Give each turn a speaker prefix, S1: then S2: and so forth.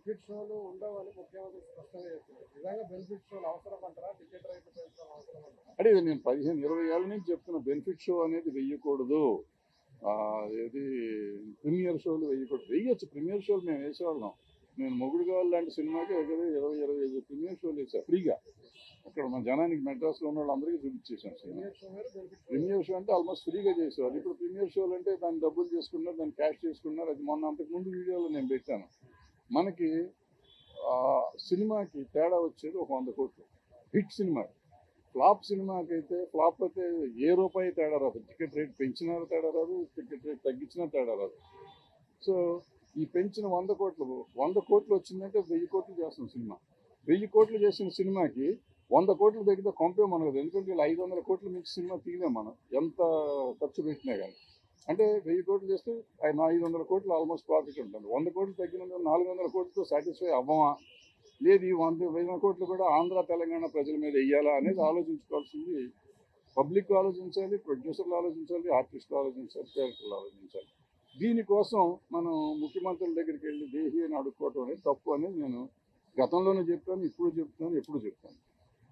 S1: Benefit షోలు ఉండవని ముఖ్యమంత్రి స్పష్టంగా చెప్తున్నారు. నిజంగా బెనిఫిట్ షోలు అవసరం అంటారా? టికెట్ రేట్లు పెంచడం అవసరం అంటారా?
S2: అంటే ఇది నేను 15-20 ఏళ్ళ నుంచి చెప్తున్నా, బెనిఫిట్ షో అనేది వెయ్యకూడదు. ఏది ప్రీమియర్ షోలు వేయకూడదు. వేయచ్చు ప్రీమియర్ షోలు, మేము వేసేవాళ్ళం. నేను మొగుడు కావాలి లాంటి సినిమాకి 20-25 ప్రీమియర్ షోలు వేసా ఫ్రీగా. అక్కడ మన జనానికి మెడ్రాస్లో ఉన్న వాళ్ళందరికీ చూపించేసాం సినిమా. ప్రీమియర్ షో అంటే ఆల్మోస్ట్ ఫ్రీగా చేసేవారు. ఇప్పుడు ప్రీమియర్ షోలు అంటే దాన్ని డబ్బులు చేసుకున్నారు, దాన్ని క్యాష్ చేసుకున్నారు. అది మొన్న అంతకుముందు వీడియోలో నేను పెట్టాను. మనకి సినిమాకి తేడా వచ్చేది ఒక 100 కోట్లు. హిట్ సినిమా, ఫ్లాప్ సినిమాకి అయితే ఫ్లాప్ అయితే ఏ రూపాయి తేడా రాదు. టికెట్ రేట్ పెంచినా తేడా రాదు, టికెట్ రేట్ తగ్గించినా తేడా రాదు. సో ఈ పెంచిన 100 కోట్లు వచ్చిందంటే 1000 కోట్లు చేస్తాం సినిమా. 1000 కోట్లు చేసిన సినిమాకి 100 కోట్లు తగ్గితే కొంపే మనకు. ఎందుకంటే ఇలా 500 కోట్లు మించి సినిమా తీయలేం మనం, ఎంత ఖర్చు పెట్టినా కానీ. అంటే 1000 కోట్లు చేస్తే 500 కోట్లు ఆల్మోస్ట్ ప్రాఫిట్ ఉంటుంది. 100 కోట్లు తగ్గిన 400 కోట్లతో సాటిస్ఫై అవ్వమా, లేదు ఈ 100 కోట్లు కూడా ఆంధ్ర తెలంగాణ ప్రజల మీద వెయ్యాలా అనేది ఆలోచించుకోవాల్సింది పబ్లిక్ ఆలోచించాలి, ప్రొడ్యూసర్లు ఆలోచించాలి, ఆర్టిస్టులు ఆలోచించాలి, డైరెక్టర్లు ఆలోచించాలి. దీనికోసం మనం ముఖ్యమంత్రుల దగ్గరికి వెళ్ళి దేహి అని అడుక్కోవటం అనేది తప్పు అనేది నేను గతంలోనే చెప్పాను, ఇప్పుడు చెప్తాను, ఎప్పుడు చెప్తాను.